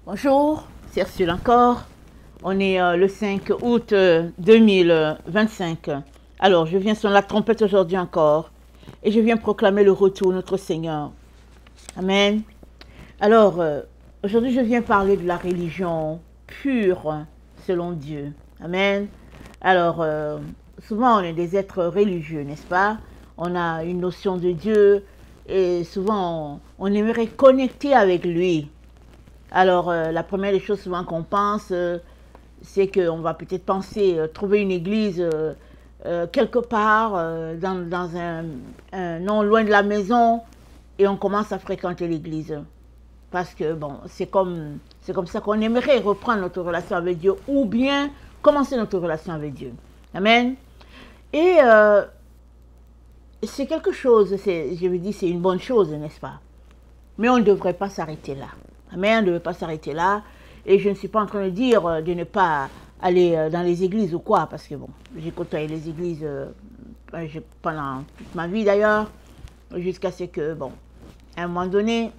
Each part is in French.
Bonjour, c'est Ursule encore. On est le 5 août 2025. Alors, je viens sonner la trompette aujourd'hui encore et je viens proclamer le retour de notre Seigneur. Amen. Alors, aujourd'hui, je viens parler de la religion pure selon Dieu. Amen. Alors, souvent, on est des êtres religieux, n'est-ce pas? On a une notion de Dieu et souvent, on aimerait connecter avec lui. Alors, la première des choses souvent qu'on pense, c'est qu'on va peut-être penser trouver une église quelque part, dans un non loin de la maison, et on commence à fréquenter l'église. Parce que, bon, c'est comme ça qu'on aimerait reprendre notre relation avec Dieu, ou bien commencer notre relation avec Dieu. Amen. Et c'est quelque chose, je veux dire, c'est une bonne chose, n'est-ce pas? Mais on ne devrait pas s'arrêter là. Amen, on ne devrait pas s'arrêter là. Et je ne suis pas en train de dire de ne pas aller dans les églises ou quoi, parce que bon, j'ai côtoyé les églises pendant toute ma vie d'ailleurs, jusqu'à ce que, bon, à un moment donné,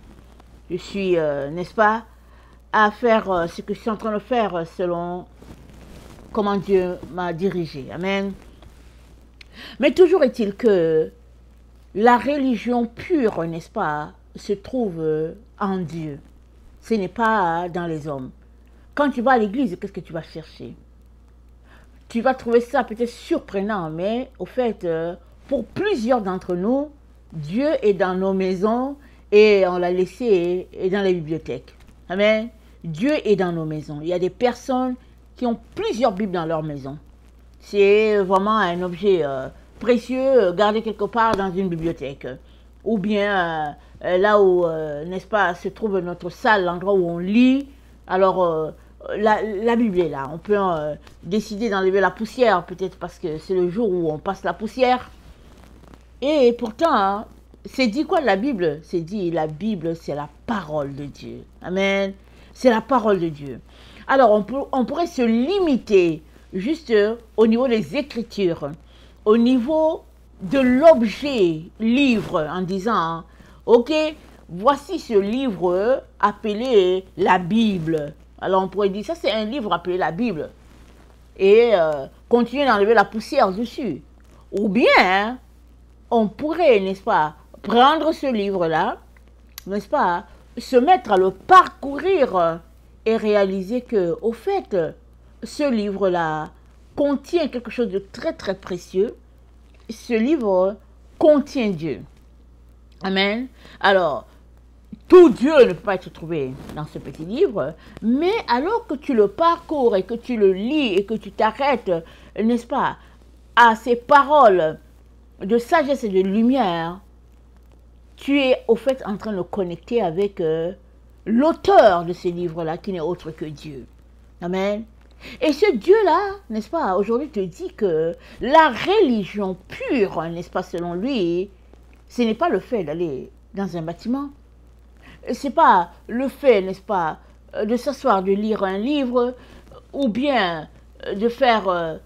je suis, n'est-ce pas, à faire ce que je suis en train de faire selon comment Dieu m'a dirigé. Amen. Mais toujours est-il que la religion pure, n'est-ce pas, se trouve en Dieu. Ce n'est pas dans les hommes. Quand tu vas à l'église, qu'est-ce que tu vas chercher? Tu vas trouver ça peut-être surprenant, mais au fait, pour plusieurs d'entre nous, Dieu est dans nos maisons et on l'a laissé dans les bibliothèques. Amen. Dieu est dans nos maisons. Il y a des personnes qui ont plusieurs Bibles dans leur maison. C'est vraiment un objet précieux gardé quelque part dans une bibliothèque. Ou bien là où, n'est-ce pas, se trouve notre salle, l'endroit où on lit. Alors, la Bible est là. On peut décider d'enlever la poussière, peut-être parce que c'est le jour où on passe la poussière. Et pourtant, hein, c'est dit quoi la Bible? C'est dit, la Bible, c'est la parole de Dieu. Amen. C'est la parole de Dieu. Alors, on pourrait se limiter juste au niveau des Écritures, au niveau de l'objet livre, en disant, ok, voici ce livre appelé la Bible. Alors on pourrait dire, ça c'est un livre appelé la Bible. Et continuer d'enlever la poussière dessus. Ou bien, on pourrait, n'est-ce pas, prendre ce livre-là, n'est-ce pas, se mettre à le parcourir et réaliser que, au fait, ce livre-là contient quelque chose de très très précieux. Ce livre contient Dieu. Amen. Alors, tout Dieu ne peut pas être trouvé dans ce petit livre, mais alors que tu le parcours et que tu le lis et que tu t'arrêtes, n'est-ce pas, à ces paroles de sagesse et de lumière, tu es au fait en train de connecter avec l'auteur de ces livres-là qui n'est autre que Dieu. Amen. Et ce Dieu-là, n'est-ce pas, aujourd'hui te dit que la religion pure, n'est-ce pas, selon lui, ce n'est pas le fait d'aller dans un bâtiment. Ce n'est pas le fait, n'est-ce pas, de s'asseoir, de lire un livre, ou bien de faire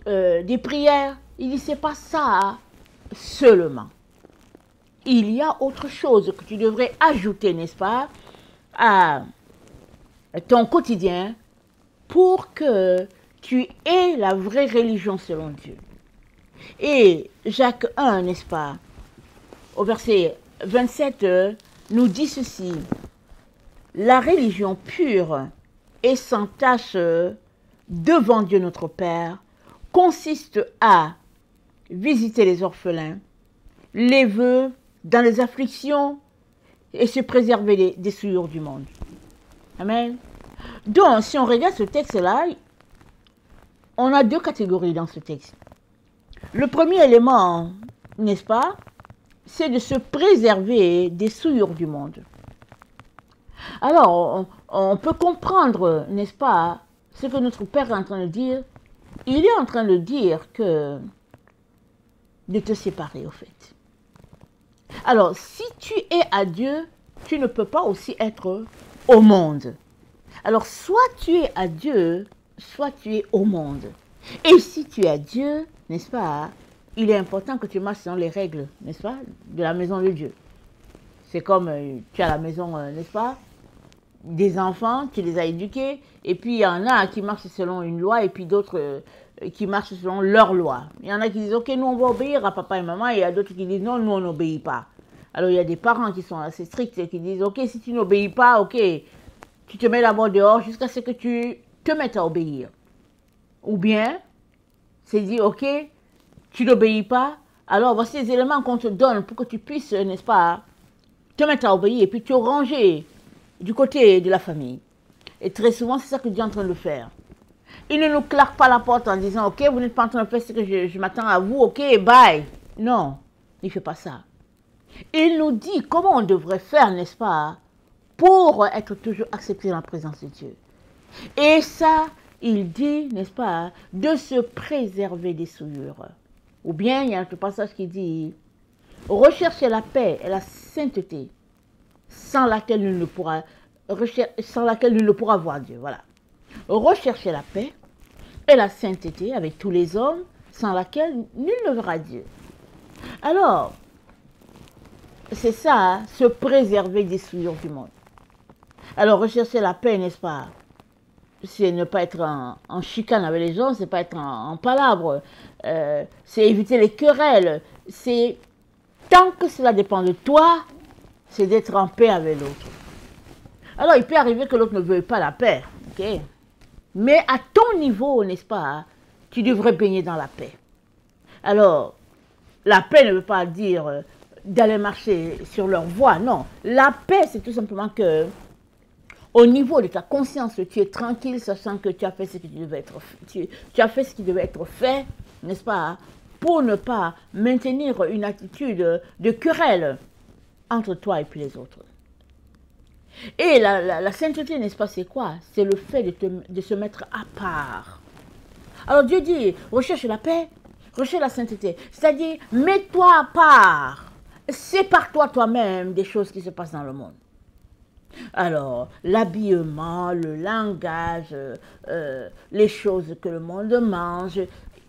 des prières. Il dit, c'est pas ça seulement. Il y a autre chose que tu devrais ajouter, n'est-ce pas, à ton quotidien, pour que tu aies la vraie religion selon Dieu. Et Jacques 1, n'est-ce pas, au verset 27, nous dit ceci. La religion pure et sans tache devant Dieu notre Père consiste à visiter les orphelins, les vœux dans les afflictions et se préserver des souillures du monde. Amen. Donc, si on regarde ce texte-là, on a deux catégories dans ce texte. Le premier élément, n'est-ce pas, c'est de se préserver des souillures du monde. Alors, on peut comprendre, n'est-ce pas, ce que notre Père est en train de dire. Il est en train de dire que de te séparer, au fait. Alors, si tu es à Dieu, tu ne peux pas aussi être au monde. Alors, soit tu es à Dieu, soit tu es au monde. Et si tu es à Dieu, n'est-ce pas, il est important que tu marches selon les règles, n'est-ce pas, de la maison de Dieu. C'est comme tu es à la maison, n'est-ce pas, des enfants, tu les as éduqués, et puis il y en a qui marchent selon une loi, et puis d'autres qui marchent selon leur loi. Il y en a qui disent, ok, nous on va obéir à papa et maman, et il y a d'autres qui disent, non, nous on n'obéit pas. Alors il y a des parents qui sont assez stricts, et qui disent, ok, si tu n'obéis pas, ok, tu te mets d'abord dehors jusqu'à ce que tu te mettes à obéir. Ou bien, c'est dit, ok, tu n'obéis pas, alors voici les éléments qu'on te donne pour que tu puisses, n'est-ce pas, te mettre à obéir, et puis te ranger du côté de la famille. Et très souvent, c'est ça que Dieu est en train de faire. Il ne nous claque pas la porte en disant, ok, vous n'êtes pas en train de faire ce que je m'attends à vous, ok, bye. Non, il ne fait pas ça. Il nous dit comment on devrait faire, n'est-ce pas, pour être toujours accepté dans la présence de Dieu. Et ça, il dit, n'est-ce pas, de se préserver des souillures. Ou bien, il y a un passage qui dit, recherchez la paix et la sainteté, sans laquelle nul ne pourra voir Dieu. Voilà. Recherchez la paix et la sainteté avec tous les hommes, sans laquelle nul ne verra Dieu. Alors, c'est ça, hein, se préserver des souillures du monde. Alors, rechercher la paix, n'est-ce pas? C'est ne pas être en chicane avec les gens, c'est pas être en palabres, c'est éviter les querelles. C'est, tant que cela dépend de toi, c'est d'être en paix avec l'autre. Alors, il peut arriver que l'autre ne veuille pas la paix, ok? Mais à ton niveau, n'est-ce pas, tu devrais baigner dans la paix. Alors, la paix ne veut pas dire d'aller marcher sur leur voie, non. La paix, c'est tout simplement que, au niveau de ta conscience, tu es tranquille, sachant que tu as fait ce qui devait être fait, tu as fait ce qui devait être fait, n'est-ce pas, pour ne pas maintenir une attitude de querelle entre toi et puis les autres. Et la sainteté, n'est-ce pas, c'est quoi? C'est le fait de se mettre à part. Alors Dieu dit, recherche la paix, recherche la sainteté. C'est-à-dire, mets-toi à part. Sépare-toi toi-même des choses qui se passent dans le monde. Alors, l'habillement, le langage, les choses que le monde mange,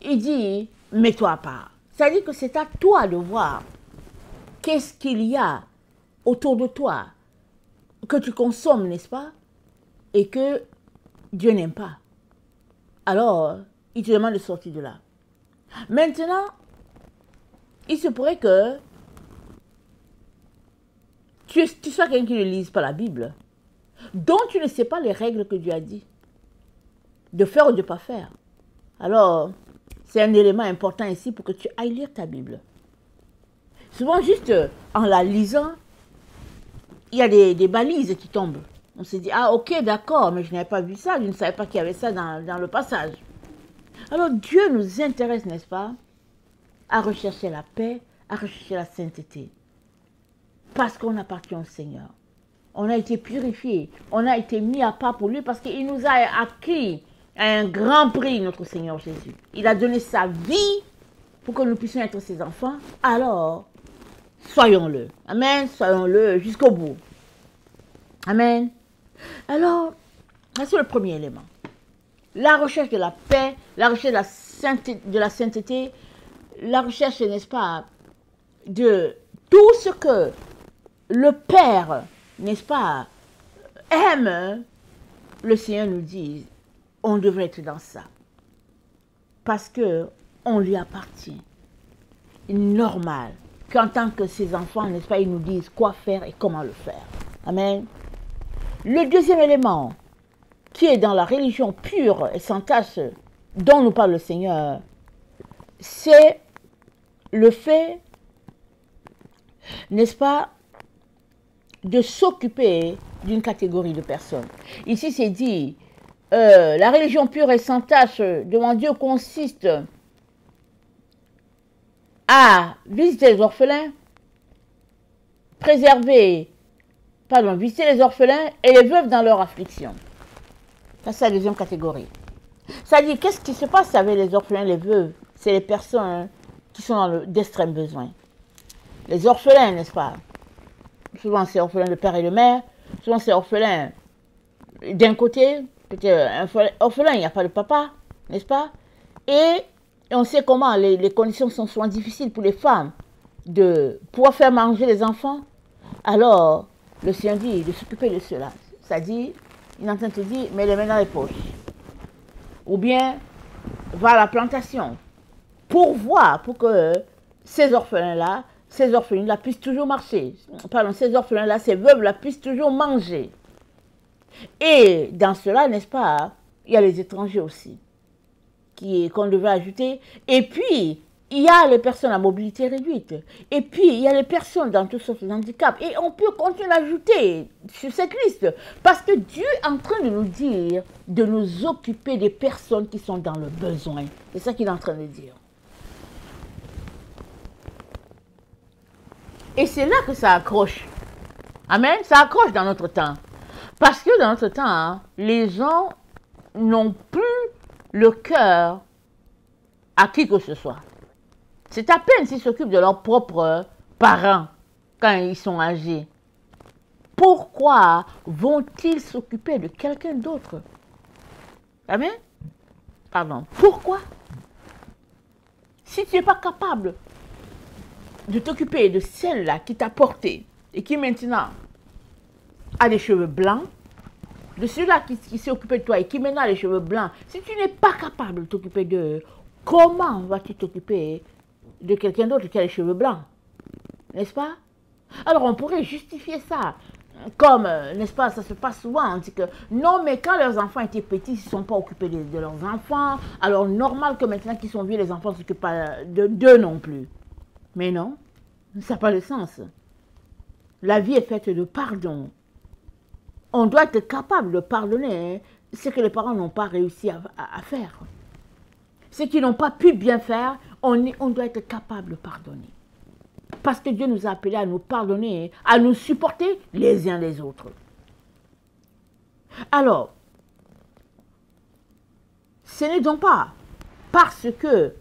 il dit, mets-toi à part. C'est-à-dire que c'est à toi de voir qu'est-ce qu'il y a autour de toi que tu consommes, n'est-ce pas, et que Dieu n'aime pas. Alors, il te demande de sortir de là. Maintenant, il se pourrait que tu sois quelqu'un qui ne lise pas la Bible, dont tu ne sais pas les règles que Dieu a dit, de faire ou de ne pas faire. Alors, c'est un élément important ici pour que tu ailles lire ta Bible. Souvent, juste en la lisant, il y a des balises qui tombent. On se dit, ah ok, d'accord, mais je n'avais pas vu ça, je ne savais pas qu'il y avait ça dans le passage. Alors Dieu nous intéresse, n'est-ce pas, à rechercher la paix, à rechercher la sainteté. Parce qu'on appartient au Seigneur. On a été purifié, on a été mis à part pour lui parce qu'il nous a acquis à un grand prix, notre Seigneur Jésus. Il a donné sa vie pour que nous puissions être ses enfants. Alors, soyons-le. Amen, soyons-le jusqu'au bout. Amen. Alors, c'est le premier élément. La recherche de la paix, la recherche de la sainteté, la recherche, n'est-ce pas, de tout ce que le Père, n'est-ce pas, aime, le Seigneur nous dit, on devrait être dans ça. Parce que on lui appartient. Normal qu'en tant que ses enfants, n'est-ce pas, ils nous disent quoi faire et comment le faire. Amen. Le deuxième élément, qui est dans la religion pure et sans tache dont nous parle le Seigneur, c'est le fait, n'est-ce pas, de s'occuper d'une catégorie de personnes. Ici, c'est dit, la religion pure et sans tache devant Dieu consiste à visiter les orphelins, visiter les orphelins et les veuves dans leur affliction. Ça, c'est la deuxième catégorie. C'est-à-dire, qu'est-ce qui se passe avec les orphelins, les veuves? C'est les personnes qui sont dans d'extrêmes besoins. Les orphelins, n'est-ce pas? Souvent, c'est orphelin de père et de mère. Souvent, c'est orphelin d'un côté. Peut-être un orphelin, il n'y a pas de papa, n'est-ce pas? Et on sait comment les conditions sont souvent difficiles pour les femmes de pouvoir faire manger les enfants. Alors, le Seigneur dit de s'occuper de cela. C'est-à-dire, il est en train de te dire, mets les mains dans les poches. Ou bien, va à la plantation. Pour voir, pour que ces orphelins-là, ces orphelines-là puissent toujours marcher. Pardon, ces orphelins-là, ces veuves-là puissent toujours manger. Et dans cela, n'est-ce pas, il y a les étrangers aussi, qu'on devrait ajouter. Et puis, il y a les personnes à mobilité réduite. Et puis, il y a les personnes dans toutes sortes de handicaps. Et on peut continuer à ajouter sur cette liste. Parce que Dieu est en train de nous dire de nous occuper des personnes qui sont dans le besoin. C'est ça qu'il est en train de dire. Et c'est là que ça accroche. Amen. Ça accroche dans notre temps. Parce que dans notre temps, les gens n'ont plus le cœur à qui que ce soit. C'est à peine s'ils s'occupent de leurs propres parents quand ils sont âgés. Pourquoi vont-ils s'occuper de quelqu'un d'autre? Amen? Pardon. Pourquoi? Si tu n'es pas capable de t'occuper de celle-là qui t'a porté et qui maintenant a des cheveux blancs, de celui-là qui s'est occupé de toi et qui maintenant a les cheveux blancs, si tu n'es pas capable de t'occuper d'eux, comment vas-tu t'occuper de quelqu'un d'autre qui a les cheveux blancs? N'est-ce pas? Alors on pourrait justifier ça. Comme, n'est-ce pas, ça se passe souvent, on dit que non, mais quand leurs enfants étaient petits, ils ne se sont pas occupés de leurs enfants, alors normal que maintenant qu'ils sont vieux, les enfants ne s'occupent pas d'eux non plus. Mais non, ça n'a pas de sens. La vie est faite de pardon. On doit être capable de pardonner ce que les parents n'ont pas réussi à faire. Ce qu'ils n'ont pas pu bien faire, on doit être capable de pardonner. Parce que Dieu nous a appelés à nous pardonner, à nous supporter les uns les autres. Alors, ce n'est donc pas parce que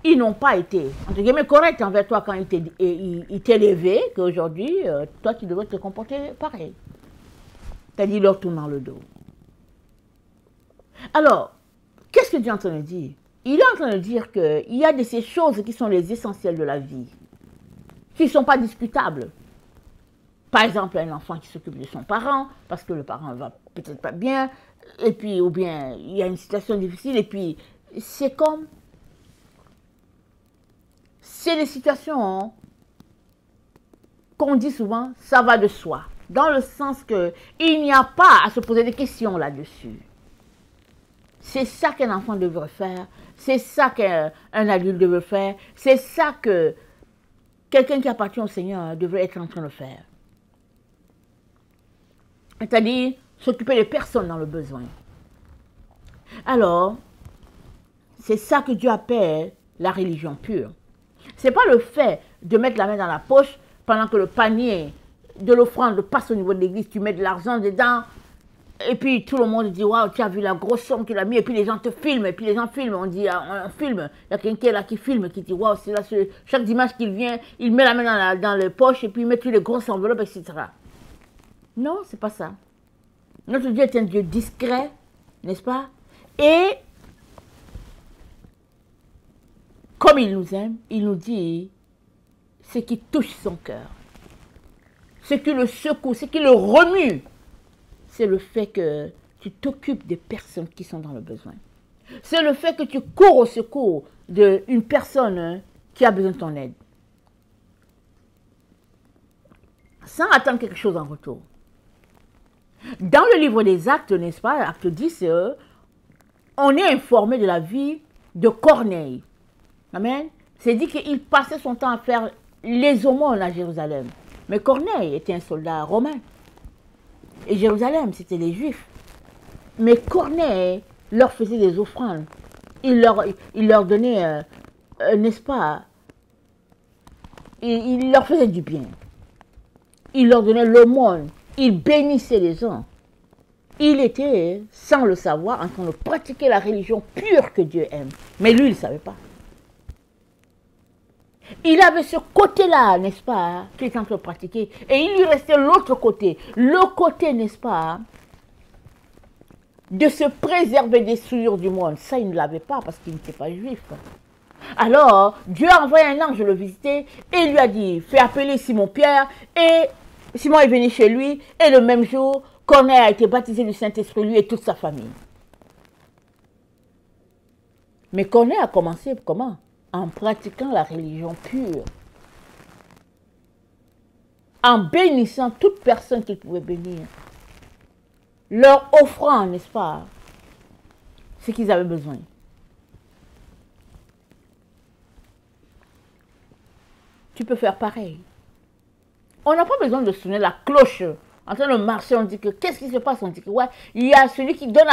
ils n'ont pas été, entre guillemets, corrects envers toi quand ils t'élevaient, qu'aujourd'hui, toi, tu devrais te comporter pareil. C'est-à-dire leur tournant le dos. Alors, qu'est-ce que Dieu est en train de dire? Il est en train de dire qu'il y a de ces choses qui sont les essentiels de la vie, qui ne sont pas discutables. Par exemple, un enfant qui s'occupe de son parent, parce que le parent ne va peut-être pas bien, et puis, ou bien, il y a une situation difficile, et puis, c'est comme... C'est des situations qu'on dit souvent, ça va de soi. Dans le sens qu'il n'y a pas à se poser des questions là-dessus. C'est ça qu'un enfant devrait faire. C'est ça qu'un adulte devrait faire. C'est ça que quelqu'un qui appartient au Seigneur devrait être en train de faire. C'est-à-dire s'occuper des personnes dans le besoin. Alors, c'est ça que Dieu appelle la religion pure. Ce n'est pas le fait de mettre la main dans la poche pendant que le panier de l'offrande passe au niveau de l'église, tu mets de l'argent dedans, et puis tout le monde dit, waouh, tu as vu la grosse somme qu'il a mis, et puis les gens te filment, et puis les gens filment, on dit, on filme, il y a quelqu'un qui est là qui filme, qui dit, waouh, c'est là, chaque dimanche qu'il vient, il met la main dans les poches, et puis il met toutes les grosses enveloppes, etc. Non, c'est pas ça. Notre Dieu est un Dieu discret, n'est-ce pas? Et comme il nous aime, il nous dit ce qui touche son cœur. Ce qui le secoue, ce qui le remue, c'est le fait que tu t'occupes des personnes qui sont dans le besoin. C'est le fait que tu cours au secours d'une personne qui a besoin de ton aide. Sans attendre quelque chose en retour. Dans le livre des Actes, n'est-ce pas, Acte 10, on est informé de la vie de Corneille. Amen. C'est dit qu'il passait son temps à faire les aumônes à Jérusalem. Mais Corneille était un soldat romain. Et Jérusalem, c'était les Juifs. Mais Corneille leur faisait des offrandes. Il leur donnait, n'est-ce pas, il leur faisait du bien. Il leur donnait l'aumône. Il bénissait les gens. Il était, sans le savoir, en train de pratiquer la religion pure que Dieu aime. Mais lui, il ne savait pas. Il avait ce côté-là, n'est-ce pas, qu'il était en train de pratiquer. Et il lui restait l'autre côté. Le côté, n'est-ce pas, de se préserver des souillures du monde. Ça, il ne l'avait pas parce qu'il n'était pas juif. Alors, Dieu a envoyé un ange le visiter et il lui a dit, fais appeler Simon-Pierre. Et Simon est venu chez lui et le même jour, Corneille a été baptisé du Saint-Esprit, lui et toute sa famille. Mais Corneille a commencé comment? En pratiquant la religion pure. En bénissant toute personne qu'il pouvait bénir. Leur offrant, n'est-ce pas, ce qu'ils avaient besoin. Tu peux faire pareil. On n'a pas besoin de sonner la cloche. En train de marcher, on dit que qu'est-ce qui se passe? On dit que ouais, il y a celui qui donne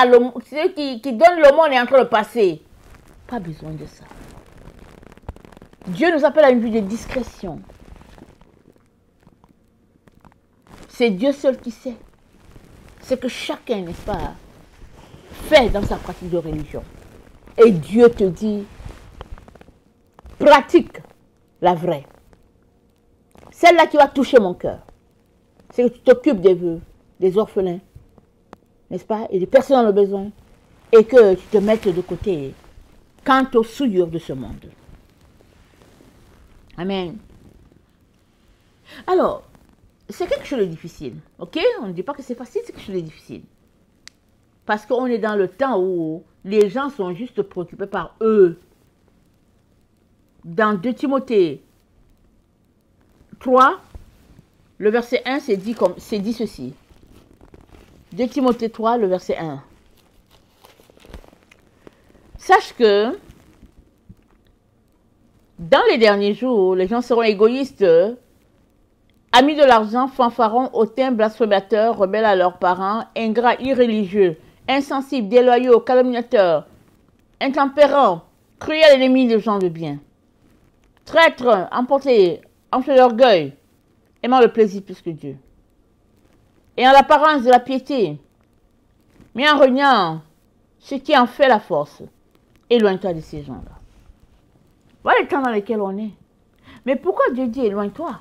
celui qui donne le monde est en train de passer. Pas besoin de ça. Dieu nous appelle à une vie de discrétion. C'est Dieu seul qui sait. C'est que chacun, n'est-ce pas, fait dans sa pratique de religion. Et Dieu te dit, pratique la vraie. Celle-là qui va toucher mon cœur. C'est que tu t'occupes des veuves, des orphelins, n'est-ce pas, et des personnes dans le besoin, et que tu te mettes de côté quant aux souillures de ce monde. Amen. Alors, c'est quelque chose de difficile, ok? On ne dit pas que c'est facile, c'est quelque chose de difficile. Parce qu'on est dans le temps où les gens sont juste préoccupés par eux. Dans 2 Timothée 3, le verset 1, c'est dit ceci. 2 Timothée 3, le verset 1. Sache que dans les derniers jours, les gens seront égoïstes, amis de l'argent, fanfarons, hautains, blasphémateurs, rebelles à leurs parents, ingrats, irréligieux, insensibles, déloyaux, calomniateurs, intempérants, cruels ennemis des gens de bien, traîtres, emportés, enflés d'orgueil, aimant le plaisir plus que Dieu, ayant l'apparence de la piété, mais en reniant ce qui en fait la force. Éloigne-toi de ces gens-là. Voilà les temps dans lesquels on est. Mais pourquoi Dieu dit éloigne-toi?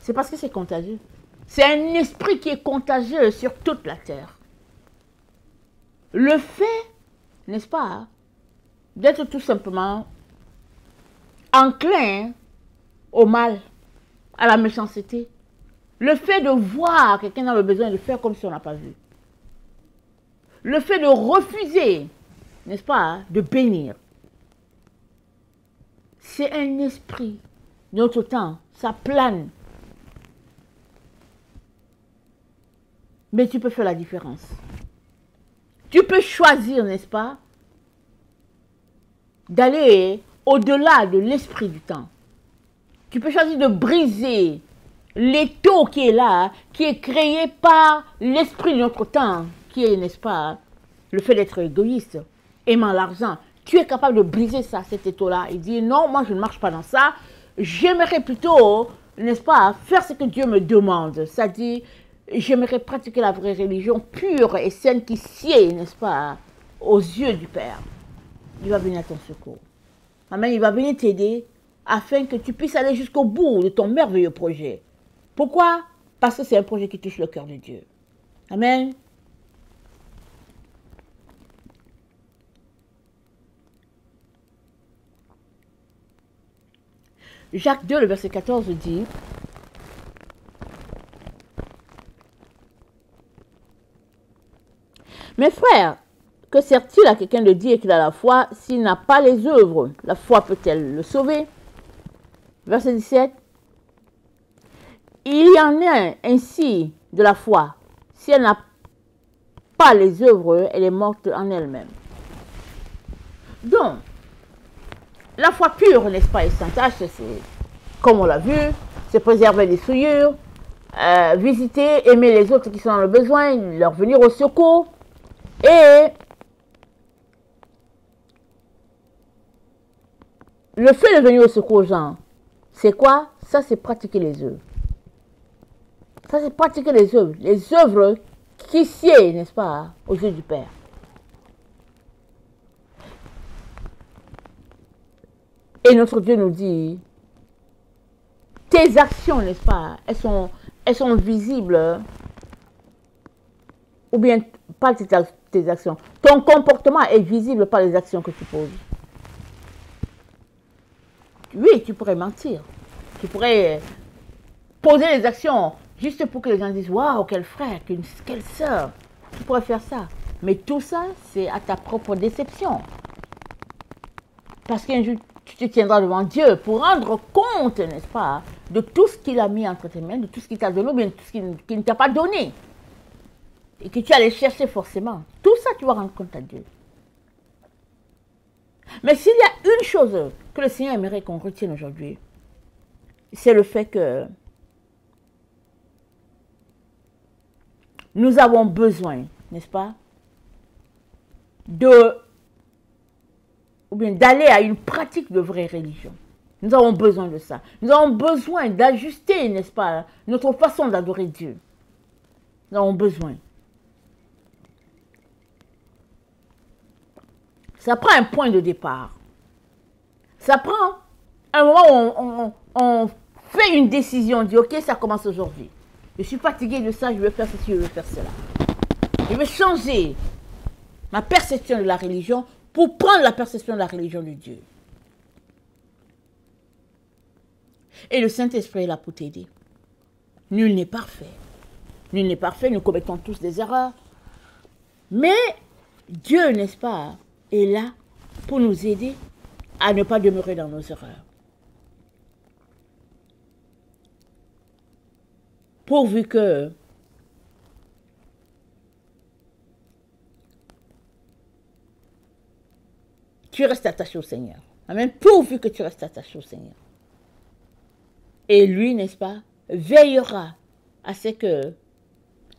C'est parce que c'est contagieux. C'est un esprit qui est contagieux sur toute la terre. Le fait, n'est-ce pas, d'être tout simplement enclin au mal, à la méchanceté. Le fait de voir quelqu'un dans le besoin et de faire comme si on n'a pas vu. Le fait de refuser, n'est-ce pas, de bénir. C'est un esprit de notre temps, ça plane. Mais tu peux faire la différence. Tu peux choisir, n'est-ce pas, d'aller au-delà de l'esprit du temps. Tu peux choisir de briser l'étau qui est là, qui est créé par l'esprit de notre temps, qui est, n'est-ce pas, le fait d'être égoïste, aimant l'argent. Tu es capable de briser ça, cet étau-là, et dire non, moi je ne marche pas dans ça. J'aimerais plutôt, n'est-ce pas, faire ce que Dieu me demande. C'est-à-dire, j'aimerais pratiquer la vraie religion pure et saine qui sied, n'est-ce pas, aux yeux du Père. Il va venir à ton secours. Amen, il va venir t'aider afin que tu puisses aller jusqu'au bout de ton merveilleux projet. Pourquoi? Parce que c'est un projet qui touche le cœur de Dieu. Amen. Jacques 2, le verset 14 dit: mes frères, que sert-il à quelqu'un de dire qu'il a la foi s'il n'a pas les œuvres? La foi peut-elle le sauver? Verset 17. Il y en a ainsi de la foi. Si elle n'a pas les œuvres, elle est morte en elle-même. Donc, la foi pure, n'est-ce pas, et sans tâche, c'est, comme on l'a vu, c'est préserver les souillures, visiter, aimer les autres qui sont dans le besoin, leur venir au secours. Et le fait de venir au secours aux gens, c'est quoi? Ça, c'est pratiquer les œuvres. Ça, c'est pratiquer les œuvres qui sied, n'est-ce pas, aux yeux du Père. Et notre Dieu nous dit, tes actions, n'est-ce pas, elles sont visibles, ou bien pas tes actions. Ton comportement est visible par les actions que tu poses. Oui, tu pourrais mentir. Tu pourrais poser les actions. Juste pour que les gens disent, waouh, quel frère, quelle sœur, tu pourrais faire ça. Mais tout ça, c'est à ta propre déception. Parce qu'un jour, tu te tiendras devant Dieu pour rendre compte, n'est-ce pas, de tout ce qu'il a mis entre tes mains, de tout ce qu'il t'a donné, ou bien de tout ce qu'il ne t'a pas donné. Et que tu allais chercher forcément. Tout ça, tu vas rendre compte à Dieu. Mais s'il y a une chose que le Seigneur aimerait qu'on retienne aujourd'hui, c'est le fait que nous avons besoin, n'est-ce pas, ou bien d'aller à une pratique de vraie religion. Nous avons besoin de ça. Nous avons besoin d'ajuster, n'est-ce pas, notre façon d'adorer Dieu. Nous avons besoin. Ça prend un point de départ. Ça prend un moment où on fait une décision, on dit, ok, ça commence aujourd'hui. Je suis fatigué de ça, je veux faire ceci, je veux faire cela. Je veux changer ma perception de la religion pour prendre la perception de la religion de Dieu. Et le Saint-Esprit est là pour t'aider. Nul n'est parfait. Nul n'est parfait, nous commettons tous des erreurs. Mais Dieu, n'est-ce pas, est là pour nous aider à ne pas demeurer dans nos erreurs. Pourvu que tu restes attaché au Seigneur. Amen. Pourvu que tu restes attaché au Seigneur. Et lui, n'est-ce pas, veillera à ce que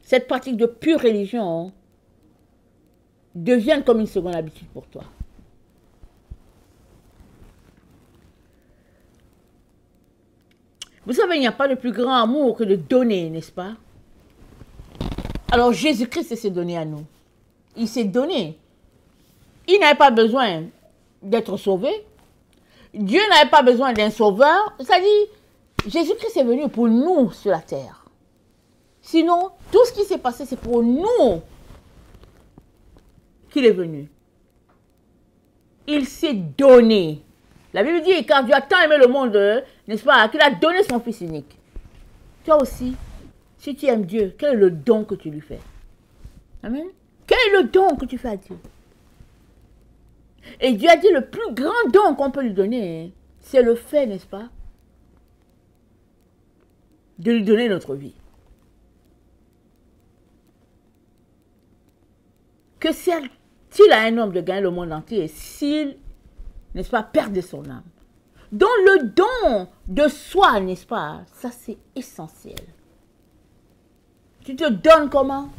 cette pratique de pure religion devienne comme une seconde habitude pour toi. Vous savez, il n'y a pas de plus grand amour que de donner, n'est-ce pas? Alors Jésus-Christ s'est donné à nous. Il s'est donné. Il n'avait pas besoin d'être sauvé. Dieu n'avait pas besoin d'un sauveur. C'est-à-dire, Jésus-Christ est venu pour nous sur la terre. Sinon, tout ce qui s'est passé, c'est pour nous qu'il est venu. Il s'est donné. La Bible dit, car Dieu a tant aimé le monde, n'est-ce pas, qu'il a donné son Fils unique. Toi aussi, si tu aimes Dieu, quel est le don que tu lui fais? Amen. Quel est le don que tu fais à Dieu? Et Dieu a dit, le plus grand don qu'on peut lui donner, c'est le fait, n'est-ce pas, de lui donner notre vie. Que sert-il à un homme de gagner le monde entier s'il, n'est-ce pas, perdait son âme? Donc le don de soi, n'est-ce pas, ça c'est essentiel. Tu te donnes comment?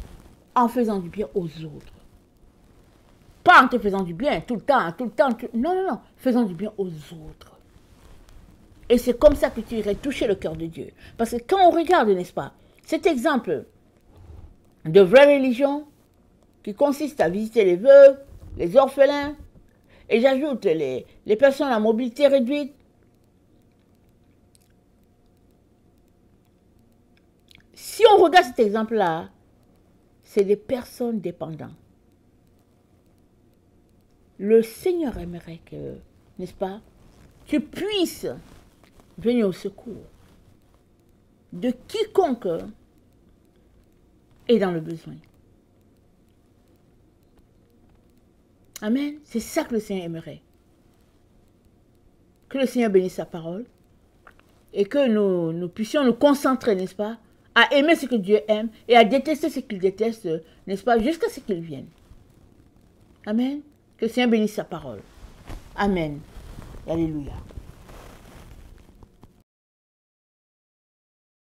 En faisant du bien aux autres. Pas en te faisant du bien tout le temps. Non, non, non. Faisant du bien aux autres. Et c'est comme ça que tu irais toucher le cœur de Dieu. Parce que quand on regarde, n'est-ce pas, cet exemple de vraie religion qui consiste à visiter les veuves, les orphelins, et j'ajoute les personnes à mobilité réduite, si on regarde cet exemple-là, c'est des personnes dépendantes. Le Seigneur aimerait que, n'est-ce pas, tu puisses venir au secours de quiconque est dans le besoin. Amen. C'est ça que le Seigneur aimerait. Que le Seigneur bénisse sa parole et que nous puissions nous concentrer, n'est-ce pas, à aimer ce que Dieu aime et à détester ce qu'il déteste, n'est-ce pas, jusqu'à ce qu'il vienne. Amen. Que le Seigneur bénisse sa parole. Amen. Alléluia.